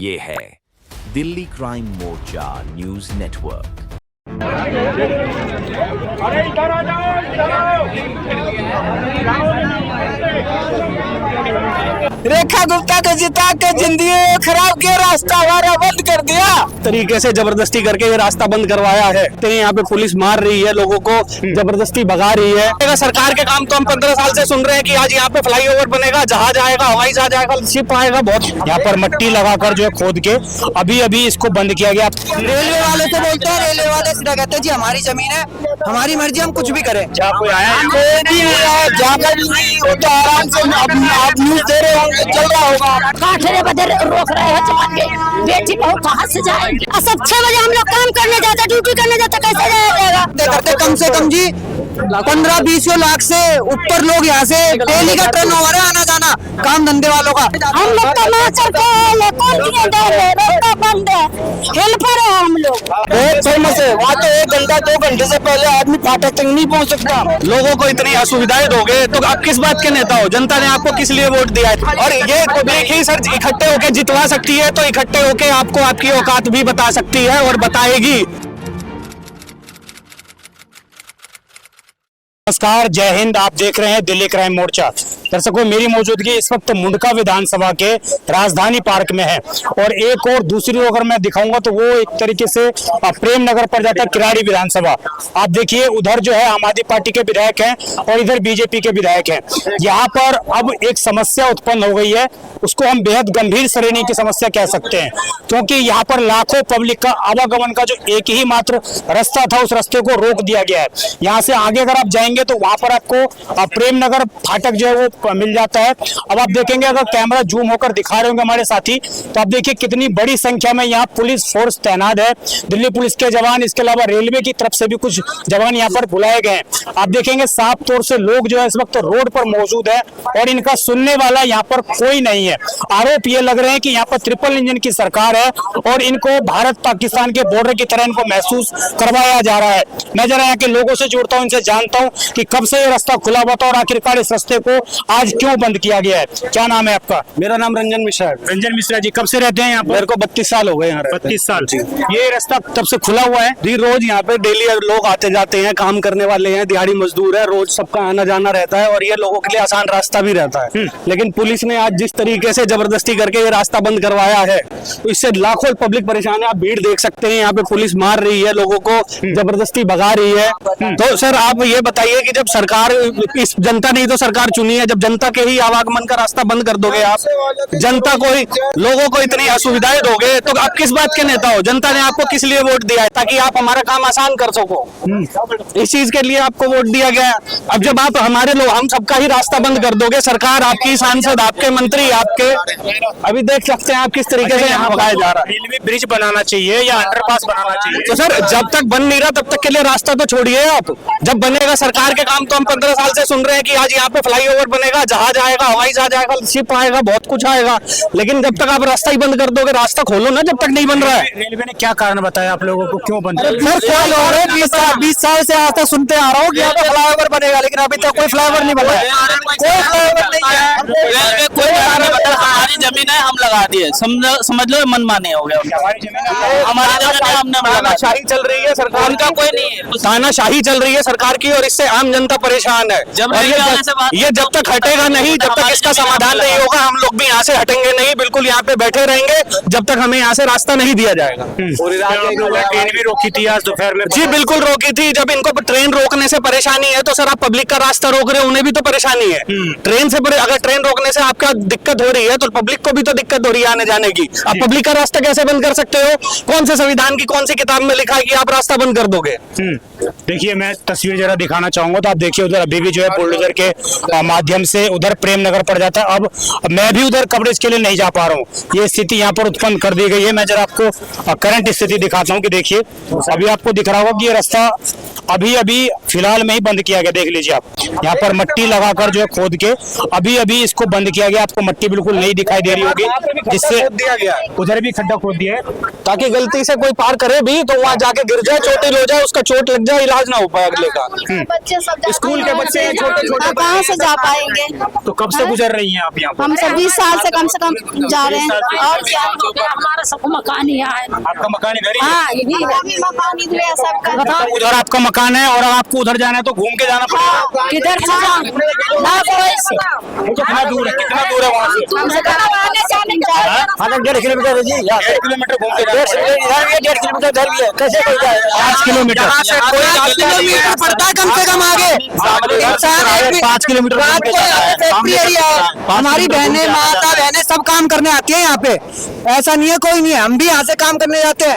ये है दिल्ली क्राइम मोर्चा news network. अरे इधर आ जाओ, इधर आओ। रेखा गुप्ता को जिता के जिंदगी खराब किया, रास्ता हमारा बंद कर दिया। तरीके से जबरदस्ती करके ये रास्ता बंद करवाया है। यहाँ पे पुलिस मार रही है लोगों को, जबरदस्ती भगा रही है। सरकार के काम तो हम 15 साल से सुन रहे हैं कि आज यहाँ पे फ्लाईओवर बनेगा, जहाज आएगा, हवाई जहाज आएगा, शिप आएगा। बहुत यहाँ पर मट्टी लगाकर जो है खोद के अभी इसको बंद किया गया। रेलवे वाले से बोलते हैं, रेलवे वाले सीधा कहते हैं जी हमारी जमीन है, हमारी मर्जी, हम कुछ भी करें। जहाँ कोई आया आराम से आप न्यूज दे रहे होंगे, चल रहा होगा। काठरे बदर रोक रहे हैं जवान के, बेटी बहू कहाँ से जाएंगे? सब 6 बजे हम लोग काम करने जाते, ड्यूटी करने जाते, कैसे जाएगा? करते कम से कम जी 15-20 लाख से ऊपर लोग यहाँ से डेली का टर्न ओवर है, आना जाना काम धंधे वालों का। हम लोग टमाटर के कौन दिए दे रहे, रास्ता बंद है, हेल्पर है हम लोग। बहुत फेमस है वहाँ तो 1 घंटा 2 घंटे से पहले आदमी फाटक तक नहीं पहुँच सकता। लोगों को इतनी असुविधाएं दोगे तो आप किस बात के नेता हो? जनता ने आपको किस लिए वोट दिया है? और ये पब्लिक ही सर इकट्ठे होके जितवा सकती है, तो इकट्ठे होके आपको आपकी औकात भी बता सकती है और बताएगी। नमस्कार, जय हिंद। आप देख रहे हैं दिल्ली क्राइम मोर्चा। दर्शकों, मेरी मौजूदगी इस वक्त मुंडका विधानसभा के राजधानी पार्क में है और एक और दूसरी अगर मैं दिखाऊंगा तो वो एक तरीके से प्रेम नगर पर जाता है, किराड़ी विधानसभा। आप देखिए, उधर जो है आम आदमी पार्टी के विधायक हैं और इधर बीजेपी के विधायक हैं। यहाँ पर अब एक समस्या उत्पन्न हो गई है, उसको हम बेहद गंभीर श्रेणी की समस्या कह सकते हैं, क्योंकि यहाँ पर लाखों पब्लिक का आवागमन का जो एक ही मात्र रास्ता था, उस रास्ते को रोक दिया गया है। यहाँ से आगे अगर आप जाएंगे तो वहां पर आपको प्रेम नगर फाटक जो है वो मिल जाता है। अब आप देखेंगे, अगर कैमरा जूम होकर दिखा रहे होंगे हमारे साथी, तो आप देखिए कितनी बड़ी संख्या में यहाँ पुलिस फोर्स तैनात है। दिल्ली पुलिस के जवान, इसके अलावा रेलवे की तरफ से भी कुछ जवान यहाँ पर बुलाए गए हैं। आप देखेंगे साफ तौर से लोग जो है इस वक्त रोड पर मौजूद है और इनका सुनने वाला यहाँ पर कोई नहीं है। आरोप ये लग रहे हैं कि यहाँ पर ट्रिपल इंजन की सरकार है और इनको भारत पाकिस्तान के बॉर्डर की तरह इनको महसूस करवाया जा रहा है। मैं जरा यहाँ के लोगों से जुड़ता हूँ, इनसे जानता हूँ कि कब से ये रास्ता खुला हुआ था और आखिरकार इस रास्ते को आज क्यों बंद किया गया है। क्या नाम है आपका? मेरा नाम रंजन मिश्रा है। रंजन मिश्रा जी, कब से रहते हैं यहाँ पर? मेरे को 32 साल हो गए यहाँ। 32 साल जी। ये रास्ता तब से खुला हुआ है जी? रोज यहाँ पे डेली लोग आते जाते हैं, काम करने वाले हैं, दिहाड़ी मजदूर है, रोज सबका आना जाना रहता है और ये लोगों के लिए आसान रास्ता भी रहता है। लेकिन पुलिस ने आज जिस तरीके से जबरदस्ती करके ये रास्ता बंद करवाया है, तो इससे लाखों पब्लिक परेशान है। आप भीड़ देख सकते हैं, यहाँ पे पुलिस मार रही है लोगों को, जबरदस्ती भगा रही है। तो सर आप ये बताइए कि जब सरकार, इस जनता ने ही तो सरकार चुनी है, जब जनता के ही आवागमन का रास्ता बंद कर दोगे आप, जनता को ही, लोगों को इतनी असुविधाएं दोगे, तो आप किस बात के नेता हो? जनता ने आपको किस लिए वोट दिया है? ताकि आप हमारा काम आसान कर सको, इस चीज के लिए आपको वोट दिया गया। अब जब आप हमारे लोग, हम सबका ही रास्ता बंद कर दोगे, सरकार, आपकी सांसद, आपके मंत्री, आपके, अभी देख सकते हैं आप किस तरीके से यहाँ भगाया जा रहा है। रेलवे ब्रिज बनाना चाहिए या अंडरपास बनाना चाहिए? तो सर जब तक बन नहीं रहा तब तक के लिए रास्ता तो छोड़िए आप, जब बनेगा सरकार के काम तो हम 15 साल से सुन रहे हैं कि आज यहाँ पे फ्लाईओवर बनेगा, जहाज आएगा, हवाई जहाज आएगा, शिप आएगा, बहुत कुछ आएगा। लेकिन जब तक आप रास्ता ही बंद कर दोगे, रास्ता खोलो ना जब तक नहीं बन रहा है। रेलवे ने क्या कारण बताया आप लोगों को, क्यों बंद? 20 साल से आज तक सुनते आ रहा हूँ कि यहाँ पे फ्लाईओवर बनेगा, लेकिन अभी तक कोई फ्लाईओवर नहीं बना है, कोई फ्लाईओवर नहीं है। रेलवे कोई कारण नहीं बता, हमारी जमीन है, हम लगा दिए, समझ लो मनमानी हो गया। हमारी जमीन है, हमारी जमीन है, हमने तानाशाही चल रही है सरकार उनका कोई नहीं है, तानाशाही चल रही है सरकार की और इससे आम जनता परेशान है। ये जब तक हटेगा नहीं, जब तक इसका समाधान नहीं होगा, हम लोग भी यहाँ से हटेंगे नहीं, बिल्कुल यहाँ पे बैठे रहेंगे जब तक हमें यहाँ से रास्ता नहीं दिया जाएगा। ट्रेन भी रोकी थी आज दोपहर में? जी बिल्कुल रोकी थी। जब इनको ट्रेन रोकने से परेशानी है तो सर आप पब्लिक का रास्ता रोक रहे हो, उन्हें भी तो परेशानी है। ट्रेन से अगर ट्रेन रोकने से आपका दिक्कत हो रही है तो पब्लिक को भी तो दिक्कत हो रही है आने जाने की। आप पब्लिक का रास्ता कैसे बंद कर सकते हो? कौन से संविधान की कौन सी किताब में लिखा है कि आप रास्ता बंद कर दोगे? देखिए, मैं तस्वीर जरा दिखाना चाहूंगा, तो आप देखिए उधर अभी भी जो है बुलडोजर के माध्यम से उधर प्रेम नगर पड़ जाता है। अब मैं भी उधर कवरेज के लिए नहीं जा पा रहा हूँ, ये स्थिति यहाँ पर उत्पन्न कर दी गई है। मैं जरा आपको करंट स्थिति दिखाता हूँ कि देखिए, अभी आपको दिख रहा होगा कि ये रास्ता अभी फिलहाल में ही बंद किया गया। देख लीजिए आप, यहाँ पर मट्टी लगाकर जो है खोद के अभी इसको बंद किया गया। आपको मट्टी बिल्कुल नहीं दिखाई दे रही होगी, जिससे उधर भी खड्डा खोद दिया है ताकि गलती से कोई पार करे भी तो वहाँ जाके गिर जाए, चोटिल हो जाए, उसका चोट लग जाए, इलाज ना हो पाए अगले का। बच्चे सब स्कूल के बच्चे छोटे छोटे कहाँ से जा पाएंगे? जाएंगे। तो कब से गुजर रही हैं आप यहाँ पर? हम सब 20 साल से कम जा रहे हैं। और क्या हमारा सब मकान ही है। आपका मकान इधर ही है? हाँ, यही मकान इधर है सबका। तो उधर आपका मकान है और आपको उधर जाना है तो घूम के जाना पड़ेगा। किधर से जाऊं? कितना दूर है? कितना दूर है वहाँ से? 1.5 किलोमीटर है जी। 1.5 किलोमीटर घूम के जाना पड़ेगा। 1.5 किलोमीटर इधर भी है, कैसे कोई जाए? 5 किलोमीटर 5 किलोमीटर पड़ता है कम से कम आगे। इंसान 5 किलोमीटर रात को यहाँ पे फैक्ट्री एरिया है, हमारी बहनें माता बहनें सब काम करने आती है यहाँ पे। ऐसा नहीं है कोई नहीं है, हम भी यहाँ से काम करने जाते हैं।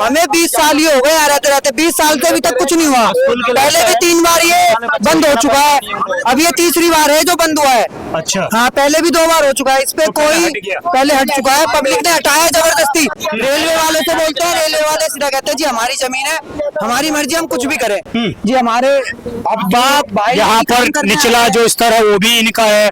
हमें 20 साल ही हो गए यहाँ रहते रहते। 20 साल से अभी तक कुछ नहीं हुआ। पहले भी 3 बार ये बंद हो चुका है, अब ये तीसरी बार है जो बंद हुआ है। अच्छा, हाँ, पहले भी 2 बार हो चुका है। इस पे कोई पहले हट चुका है, पब्लिक ने हटाया जबरदस्ती। रेलवे वाले से बोलते हैं, रेलवे वाले सीधा कहते हैं जी हमारी जमीन है, हमारी मर्जी, हम कुछ भी करें। जी हमारे बाप भाई यहाँ पर निचला जो स्तर है वो भी इनका है,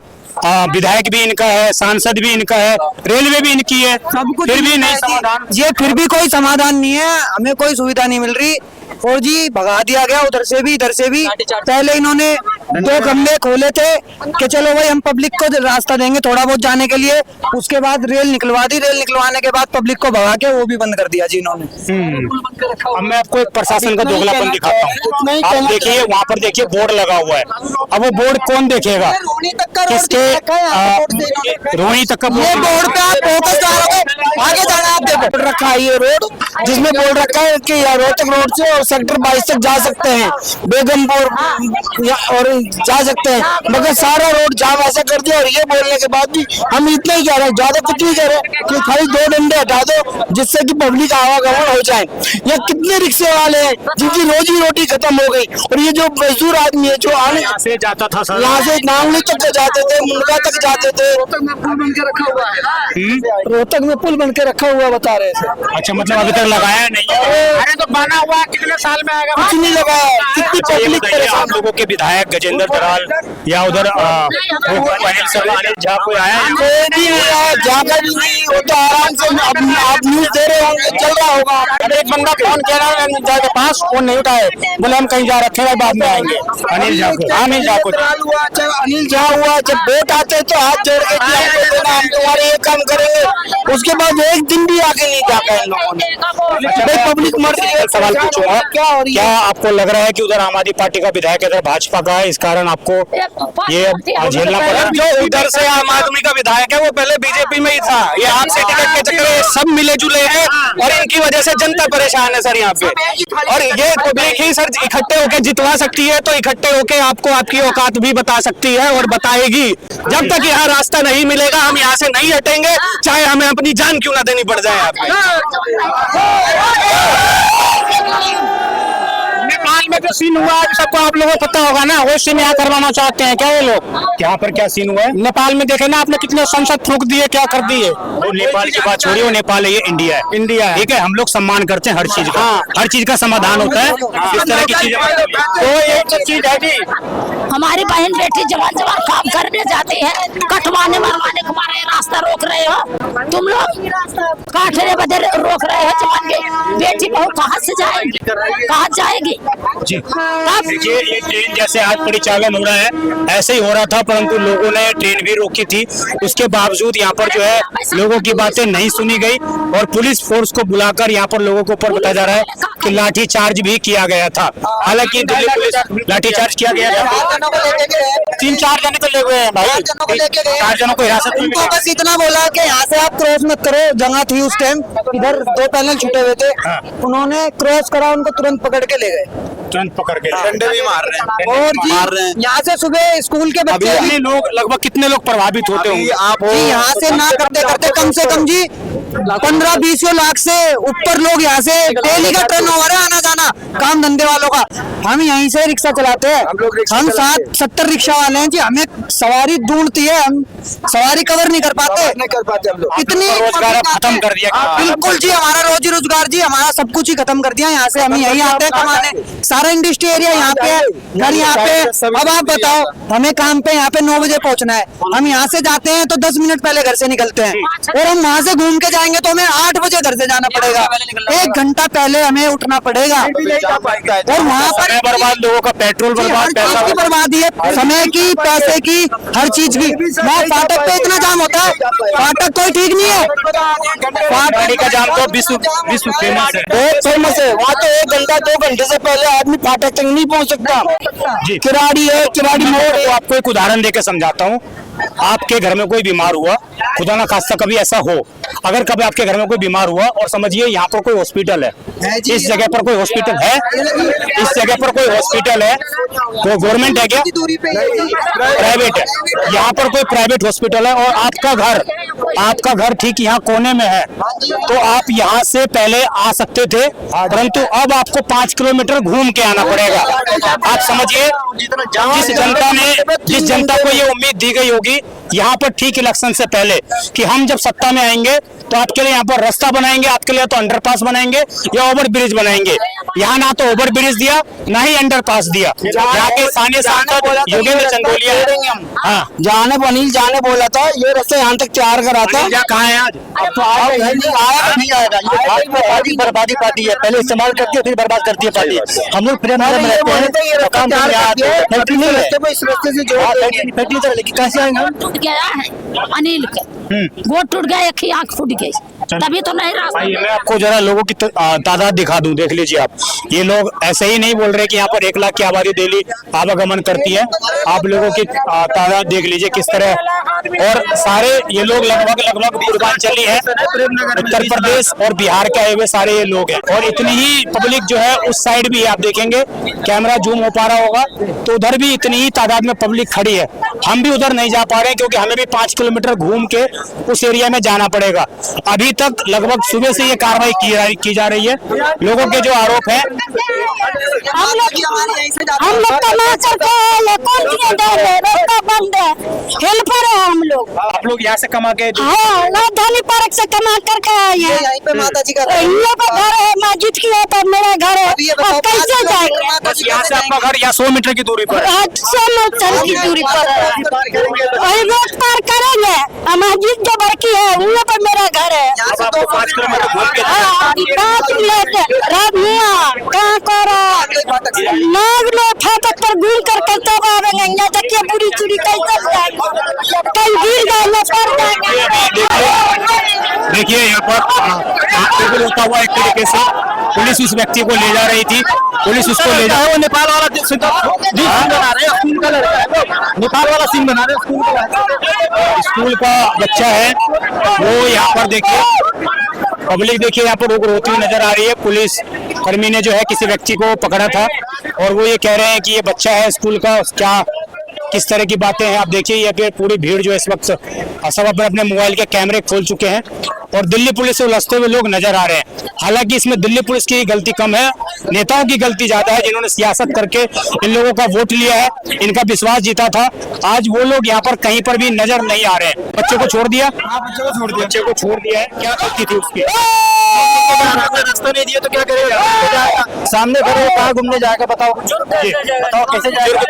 विधायक भी इनका है, सांसद भी इनका है, रेलवे भी इनकी है, सब कुछ फिर भी नहीं इनका है जी। समाधान। ये फिर भी कोई समाधान नहीं है, हमें कोई सुविधा नहीं मिल रही। और जी भगा दिया गया उधर से भी इधर से भी। पहले इन्होंने 2 खंभे खोले थे कि चलो भाई हम पब्लिक को रास्ता देंगे थोड़ा बहुत जाने के लिए। उसके बाद रेल निकलवा दी, रेल निकलवाने के बाद पब्लिक को भगा के वो भी बंद कर दिया जी इन्होंने। अब मैं आपको एक प्रशासन का दोगलापन दिखाता हूँ। आप देखिए वहाँ पर देखिए बोर्ड लगा हुआ है। अब वो बोर्ड कौन देखेगा? किसके रोहिणी तक का ये बोर्ड पे आप फोकस डालोगे, आगे जाना आप देखो। बोर्ड रखा है ये रोड, जिसमें बोर्ड रखा है कि रोहतक रोड से और सेक्टर 22 तक जा सकते हैं, बेगमपुर और जा सकते हैं, मगर सारा रोड जाम ऐसा कर दिया। और ये बोलने के बाद भी हम इतना ही कह रहे हैं, ज्यादा कुछ नहीं कह रहे कि खाली 2 डंडे हटा दो जिससे कि पब्लिक आवागमन हो जाए। ये कितने रिक्शे वाले हैं जिनकी रोजी रोटी खत्म हो गई, और ये जो मजदूर आदमी है जो आने से जाता था सर, यहाँ से नांगली तक जाते थे, मुंडा तक जाते थे। रोहतक में पुल बन के रखा हुआ है, रोहतक में पुल बन के रखा हुआ बता रहे थे। अच्छा, मतलब अभी तक लगाया नहीं है? अरे तो बना हुआ कितने साल में आएगा? कुछ नहीं लगा। कितनी पब्लिक आप लोगों के विधायक गजेंद्र दराल या उधर अनिल झा कोई आया है? कोई भी नहीं आया, जागा भी नहीं। वो तो आराम से आप न्यूज दे रहे होंगे, चल रहा होगा। एक बंदा फोन कह रहा है अनिल झा के पास, फोन नहीं उठाए, बोले हम कहीं जा रखे हैं बाद में आएंगे। अनिल झा को, अनिल झा को हुआ, चाहे अनिल झा हुआ, जब वोट आते तो हाथ जोड़ के कि हमको देना, हम तुम्हारे ये काम करेंगे। उसके बाद एक दिन भी आगे नहीं जाता इन लोगों ने। पब्लिक मर रही है। सवाल पूछूंगा, क्या आपको लग रहा है कि उधर आम आदमी पार्टी का विधायक इधर भाजपा का है, इस कारण आपको ये झेलना पड़ा? जो उधर से आम आदमी का विधायक है वो पहले बीजेपी में ही था। ये आपसे टिकट के चक्कर में सब मिले जुले हैं और इनकी वजह से जनता परेशान है सर यहाँ पे। और ये पब्लिक ही सर इकट्ठे होके जितवा सकती है, तो इकट्ठे होके आपको आपकी औकात भी बता सकती है और बताएगी। जब तक यहाँ रास्ता नहीं मिलेगा हम यहाँ से नहीं हटेंगे, चाहे हमें अपनी जान क्यों ना देनी पड़ जाए यहाँ पे। नेपाल में जो सीन हुआ है सबको आप लोगों को पता होगा ना, वो सीन यहाँ करवाना चाहते हैं क्या ये लोग? यहाँ पर क्या सीन हुआ है? नेपाल में देखे ना आपने कितने संसद फूंक दिए, क्या कर दिए। वो नेपाल की बात छोड़िए, वो नेपाल है, ये इंडिया है। इंडिया है, ठीक है। हम लोग सम्मान करते हैं हर चीज का, हर चीज का समाधान होता है, इस तरह की चीजें। तो एक चीज है जी, हमारी बहन बेटी जवान काम करने जाती है, कटवाने मरवाने को हमारा रास्ता रोक रहे हो तुम लोग, काटने बदल रोक रहे हो जवान की बेटी बहू। कहाँ से जाएगी, कहाँ जाएगी जी? देखिए ये ट्रेन जैसे आज परिचालन हो रहा है ऐसे ही हो रहा था, परंतु लोगों ने ट्रेन भी रोकी थी। उसके बावजूद यहाँ पर जो है लोगों की बातें नहीं सुनी गई और पुलिस फोर्स को बुलाकर यहाँ पर लोगों के ऊपर बताया जा रहा है कि लाठी चार्ज भी किया गया था। हालांकि दिल्ली पुलिस लाठी चार्ज किया गया था, 3-4 जने तो ले गए हैं भाई, 4 जनों को हिरासत में। उनको बस इतना बोला कि यहाँ से आप क्रॉस मत करो। जगह थी उस टाइम, इधर 2 पैनल छूटे हुए थे, उन्होंने क्रॉस करा, उनको तुरंत पकड़ के ले गए, तुरंत पकड़ के डंडे भी मार रहे हैं और जी यहाँ से सुबह स्कूल के बच्चे कितने लोग, लगभग कितने लोग प्रभावित होते होंगे? आप जी यहाँ से ना करते करते कम से कम जी 15-20 लाख से ऊपर लोग यहाँ से डेली का टर्नओवर है आना जाना काम धंधे वालों का। हम यहीं से रिक्शा चलाते हैं, हम 70 रिक्शा वाले हैं जी। हमें सवारी ढूंढती है, हम सवारी कवर नहीं कर पाते हम लोग। इतनी रोजगार खत्म कर दिया। बिल्कुल जी, हमारा रोजी रोजगार जी, हमारा सब कुछ ही खत्म कर दिया। यहाँ से हम यहीं आते हैं कमाने, सारा इंडस्ट्री एरिया यहाँ पे है, घर यहाँ पे। अब आप बताओ, हमें काम पे यहाँ पे 9 बजे पहुँचना है, हम यहाँ से जाते हैं तो 10 मिनट पहले घर से निकलते हैं और हम वहाँ से घूम के जाएंगे तो हमें 8 बजे घर से जाना पड़ेगा, 1 घंटा पहले हमें उठना पड़ेगा। और वहाँ पर समय बर्बाद, लोगों का पेट्रोल बर्बाद, पैसा की बर्बादी है, समय की, पैसे की, हर चीज की। वहाँ फाटक पे इतना जाम होता है, फाटक कोई ठीक नहीं है। गाड़ी का जाम तो विश्व फेमस है, बहुत फेमस है। वहाँ तो 1 घंटा 2 घंटे से पहले आदमी फाटक तक नहीं पहुँच सकता। जी। किराड़ी है, किराड़ी मोड़ है। तो आपको एक उदाहरण देकर समझाता हूँ। आपके घर में कोई बीमार हुआ, खुदा ना खास्ता कभी ऐसा हो, अगर कभी आपके घर में कोई बीमार हुआ और समझिए यहाँ पर कोई हॉस्पिटल है, इस जगह पर कोई हॉस्पिटल है, इस जगह पर कोई हॉस्पिटल है, वो गवर्नमेंट है क्या, प्राइवेट है, यहाँ पर कोई प्राइवेट हॉस्पिटल है और आपका घर ठीक यहाँ कोने में है, तो आप यहाँ से पहले आ सकते थे, परंतु अब आपको 5 किलोमीटर घूम के आना पड़ेगा। आप समझिए, जिस जनता को ये उम्मीद दी गई होगी यहाँ पर ठीक इलेक्शन से पहले कि हम जब सत्ता में आएंगे तो आपके लिए यहाँ पर रास्ता बनाएंगे, आपके लिए तो अंडरपास बनाएंगे या ओवर ब्रिज बनाएंगे। यहाँ ना तो ओवर ब्रिज दिया, ना ही अंडरपास दिया। यहाँ के स्थानीय सांसद योगेंद्र चंदोलिया, हाँ, अनिल जाने बोला था ये रास्ता यहाँ तक तैयार करा था। कहाँ है आज? अब तो नहीं आएगा। ये बर्बादी पार्टी है, पहले इस्तेमाल करती है फिर बर्बाद करती है पार्टी। हम लोग प्रेम में रहते हैं, काम करने आते हैं, फैक्ट्री नहीं है, इस रास्ते से जो फैक्ट्री तरह लेकिन कैसे आएंगे? टूट गया है अनिल के, वो टूट गया, एक ही आंख फूट गई, तभी तो नहीं रास्ता। भाई मैं आपको जरा लोगों की तादाद दिखा दूं, देख लीजिए आप। ये लोग ऐसे ही नहीं बोल रहे कि यहाँ पर 1 लाख की आबादी डेली आवागमन करती है। आप लोगों की तादाद देख लीजिए किस तरह, और सारे ये लोग लगभग पूर्वांचली है, उत्तर प्रदेश और बिहार के आए हुए सारे ये लोग हैं। और इतनी ही पब्लिक जो है उस साइड भी आप देखेंगे, कैमरा जूम हो पा रहा होगा तो उधर भी इतनी ही तादाद में पब्लिक खड़ी है। हम भी उधर नहीं जा पा रहे क्योंकि हमें भी 5 किलोमीटर घूम के उस एरिया में जाना पड़ेगा। अभी तक लगभग सुबह से ये कार्रवाई की जा रही है। लोगों के जो आरोप है, हम लोग टमाटर का कौन दिया दे रहे, रास्ता बंद है, हेल्पर है हम लोग। आप लोग यहाँ से कमा के हाँ, राजधानी पार्क से कमा करके आए हैं। यहीं पे माता जी का यहाँ पर घर है, मस्जिद की है, पर मेरा घर है, अब कैसे जाएंगे? बस यहाँ से आपका घर यहाँ 100 मीटर की दूरी पर है। 100 मीटर की दूरी पर है, वही रोड पार करेंगे। मस्जिद जो बड़की है वहाँ पर मेरा घर है। अब आपको 5 किलोमीटर घूम के हाँ, 5 मिनट रात मियाँ कहाँ करो नाग लोग फाटक पर घूम कर तब आवेंगे। यहाँ देखिए बुरी चूड़ी कैसे जाएंगे, कहीं गिर जाएंगे, पड़ जाएंगे। देखिए यहाँ पर होता हुआ एक तरीके से पुलिस उस व्यक्ति को ले जा रही थी, पुलिस उसको ले जा, वो नेपाल वाला सीन बना रहे हैं, स्कूल का लड़का है, नेपाल वाला सीन बना रहे हैं, स्कूल का बच्चा है वो। यहाँ पर देखिए पब्लिक देखिए यहाँ पर रोती हुई नजर आ रही है। पुलिस कर्मी ने जो है किसी व्यक्ति को पकड़ा था और वो ये कह रहे हैं कि ये बच्चा है स्कूल का, क्या किस तरह की बातें हैं। आप देखिए ये पूरी भीड़ जो है इस वक्त सब अपने मोबाइल के कैमरे खोल चुके हैं और दिल्ली पुलिस से उलझते हुए लोग नजर आ रहे हैं। हालांकि इसमें दिल्ली पुलिस की गलती कम है, नेताओं की गलती ज्यादा है जिन्होंने सियासत करके इन लोगों का वोट लिया है, इनका विश्वास जीता था। आज वो लोग यहाँ पर कहीं पर भी नजर नहीं आ रहे हैं। बच्चे को छोड़ दिया, बच्चे को छोड़ दिया है, क्या गलती थी उसकी? रास्ता नहीं दिया तो क्या करेगा? सामने घर है, कहाँ घूमने जाएगा बताओ? बताओ कैसे जाएगा?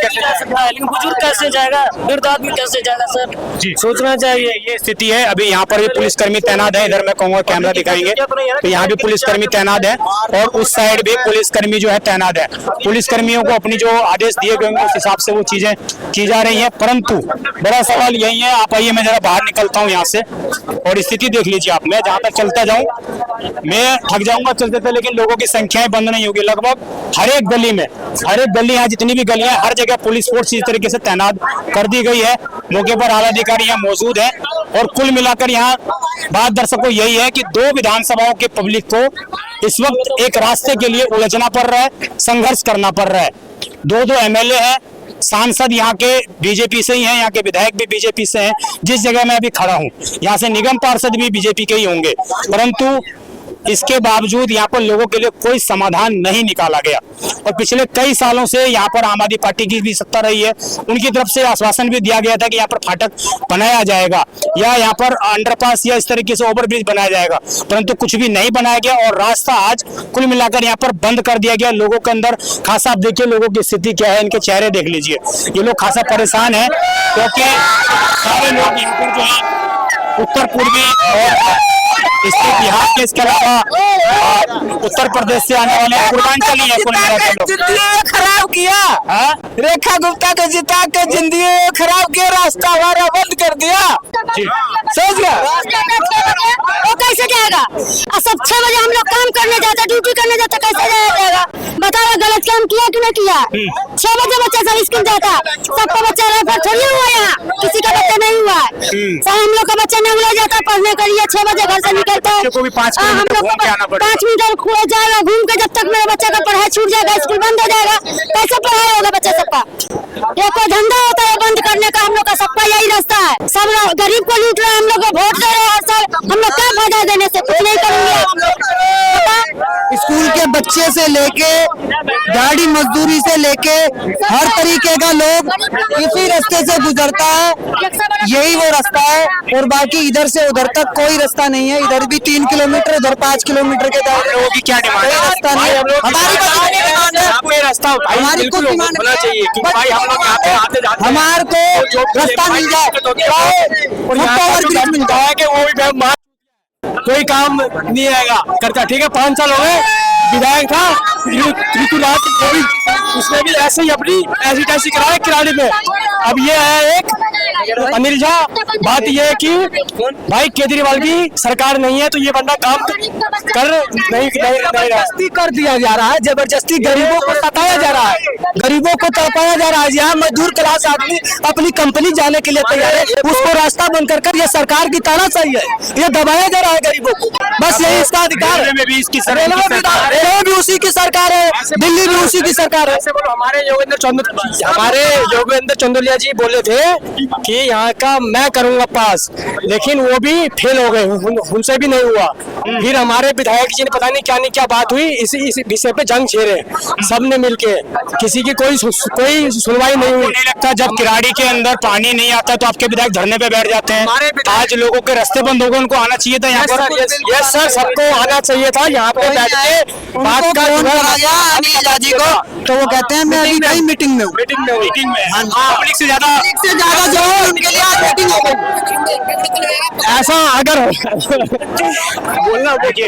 लेकिन बुजुर्ग कैसे जाएगा, वृद्ध आदमी कैसे जाएगा सर? जी सोचना चाहिए। ये स्थिति है। अभी यहाँ पर भी पुलिसकर्मी तैनात है, इधर मैं कहूँगा कैमरा दिखाएंगे तो यहाँ भी पुलिसकर्मी तैनात है और उस साइड भी पुलिसकर्मी जो है तैनात है। पुलिसकर्मियों को अपनी जो आदेश दिए गए उस हिसाब से वो चीजें की जा रही हैं, परंतु बड़ा सवाल यही है। आप आइए, मैं जरा बाहर निकलता हूँ यहाँ से और स्थिति देख लीजिए आप। मैं जहाँ तक चलता जाऊँ मैं थक जाऊंगा चलते थे, लेकिन लोगों की संख्याएं बंद नहीं होगी। लगभग हर एक गली में, हर एक गली यहाँ जितनी भी गलियां, हर जगह पुलिस फोर्स इस तरीके से तैनात कर दी गई है। मौके पर आला अधिकारी यहाँ मौजूद है और कुल मिलाकर यहाँ बात दर्शकों यही है कि 2 विधानसभाओं के पब्लिक को इस वक्त एक रास्ते के लिए उलझना पड़ रहा है, संघर्ष करना पड़ रहा है। 2 एमएलए हैं, सांसद यहाँ के बीजेपी से ही हैं, यहाँ के विधायक भी बीजेपी से हैं। जिस जगह मैं अभी खड़ा हूँ यहाँ से निगम पार्षद भी बीजेपी के ही होंगे, परंतु इसके बावजूद यहाँ पर लोगों के लिए कोई समाधान नहीं निकाला गया। और पिछले कई सालों से यहाँ पर आम आदमी पार्टी की भी सत्ता रही है, उनकी तरफ से आश्वासन भी दिया गया था कि यहाँ पर फाटक बनाया जाएगा या यहाँ पर अंडरपास या इस तरीके से ओवरब्रिज बनाया जाएगा, परंतु कुछ भी नहीं बनाया गया और रास्ता आज कुल मिलाकर यहाँ पर बंद कर दिया गया। लोगों के अंदर खासा, आप देखिए लोगों की स्थिति क्या है, इनके चेहरे देख लीजिए, ये लोग खासा परेशान है क्योंकि सारे लोग यहाँ पर जो है उत्तर पूर्वी और इसके बिहार के, इसके अलावा उत्तर प्रदेश से आने वाले पूर्वांचली है कुल मिला के लोग। जिंदगी खराब किया। हाँ? रेखा गुप्ता को जिता के जिंदगी खराब किया, रास्ता हमारा बंद कर दिया। समझ गया? वो कैसे जाएगा? सब 6 बजे हम लोग काम करने जाते, ड्यूटी करने जाते, कैसे जाएगा? बताओ गलत काम किया कि नहीं किया? 6 बजे बच्चा सब स्कूल जाता, सबका बच्चा रेफर थोड़ी हुआ यहाँ, किसी का बच्चा नहीं हुआ। सब हम लोग का बच्चा नहीं ले जाता पढ़ने के लिए, 6 बजे घर से निकलता है। को भी 5 हम किलोमीटर लोग घूम के आना पड़ेगा। 5 मिनट खुले जाएगा, घूम के जब तक मेरे बच्चे का पढ़ाई छूट जाएगा, स्कूल बंद हो जाएगा, कैसे पढ़ाई होगा बच्चा सबका? ये कोई धंधा होता है बंद करने का? हम लोग का सबका यही रास्ता है। सब लोग गरीब को लूट रहे हैं, हम लोग को वोट दे रहे हैं, और सब हम लोग क्या फायदा देने से? कुछ नहीं करेंगे। स्कूल के बच्चे से लेके गाड़ी मजदूरी से लेके हर तरीके का लोग इसी रास्ते से गुजरता है, यही वो रास्ता है। और बाकी इधर से उधर तक कोई रास्ता नहीं है। इधर भी 3 किलोमीटर, उधर 5 किलोमीटर के दायरे लोगों की क्या डिमांड है? रास्ता नहीं है। हमारी डिमांड है, आपको ये रास्ता हमारी बिल्कुल कुछ डिमांड होना चाहिए कि भाई हम लोग यहाँ पे आते जाते हैं, हमारे को रास्ता मिल जाए, और यहाँ पर जो मिलता है कि वो भी कोई काम नहीं आएगा करता। ठीक है, 5 साल हो गए, विधायक था ऋतुराज, वो भी उसने भी ऐसे ही अपनी ऐसी तैसी कराया किराने में। अब ये है एक अनिल झा। बात ये है कि भाई केजरीवाल की सरकार नहीं है तो ये बंदा काम कर नहीं जबरदस्ती कर दिया जा रहा है, जबरदस्ती गरीबों को सताया जा रहा है, गरीबों को तड़पाया जा रहा है। यहाँ मजदूर क्लास आदमी अपनी कंपनी जाने के लिए तैयार है, उसको रास्ता बंद कर ये सरकार की तानाशाही है, ये दबाया जा रहा है गरीबों को। बस यही इसका अधिकार है। में भी इसकी रेलवे भी उसी की सरकार है, दिल्ली भी उसी की सरकार है। हमारे योगेंद्र चंदोलिया जी बोले थे कि यहाँ का मैं करूंगा पास, लेकिन वो भी फेल हो गए, उनसे भी नहीं हुआ। फिर हमारे विधायक जी ने पता नहीं क्या बात हुई, इसी विषय पे जंग छेड़े सबने मिलके, किसी की कोई सुनवाई नहीं हुई। नहीं लगता जब किराड़ी के अंदर पानी नहीं आता तो आपके विधायक धरने पे बैठ जाते हैं? आज लोगों के रास्ते बंद हो गए, उनको आना चाहिए था यहाँ पर। यस सर, सबको आना चाहिए था यहाँ पे बैठ के बात का अनिल झा जी को, तो वो कहते हैं मैं अभी कहीं मीटिंग में हूँ। मीटिंग में पब्लिक से ज्यादा जो है उनके लिए आज मीटिंग हो गई। ऐसा अगर बोलना देखिए,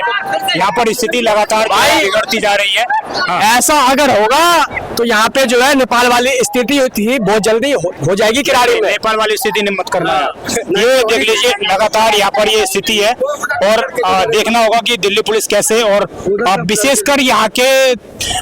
यहाँ पर स्थिति लगातार बिगड़ती जा रही है। ऐसा अगर होगा तो यहाँ पे जो है नेपाल वाली स्थिति थी बहुत जल्दी हो जाएगी किराड़ी में। नेपाल वाली स्थिति ने मत करना, ये देख लीजिए लगातार यहाँ पर ये स्थिति है। और देखना होगा कि दिल्ली पुलिस कैसे और विशेषकर यहाँ के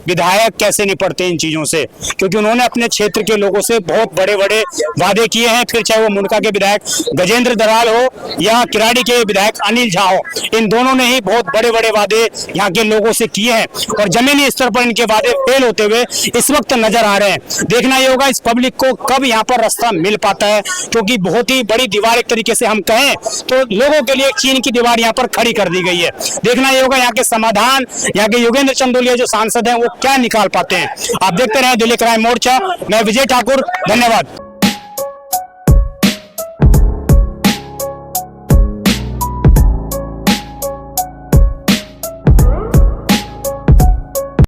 विधायक कैसे निपटते हैं इन चीजों से, क्योंकि उन्होंने अपने क्षेत्र के लोगों से बहुत बड़े बड़े वादे किए हैं। फिर चाहे वो मुंडका के विधायक गजेंद्र दराल हो या किराड़ी के विधायक अनिल झा हो, इन दोनों ने ही बहुत बड़े बड़े वादे यहाँ के लोगों से किए हैं और जमीनी स्तर पर इनके वादे फेल होते हुए इस वक्त नजर आ रहे हैं। देखना ये होगा इस पब्लिक को कब यहाँ पर रास्ता मिल पाता है, क्योंकि बहुत ही बड़ी दीवार एक तरीके से हम कहें तो लोगों के लिए एक चीन की दीवार यहाँ पर खड़ी कर दी गई है। देखना ये होगा यहाँ के समाधान, यहाँ के योगेंद्र चंदोलिया जो सांसद हैं वो क्या निकाल पाते हैं। आप देखते रहे दिल्ली क्राइम मोर्चा। मैं विजय ठाकुर, धन्यवाद।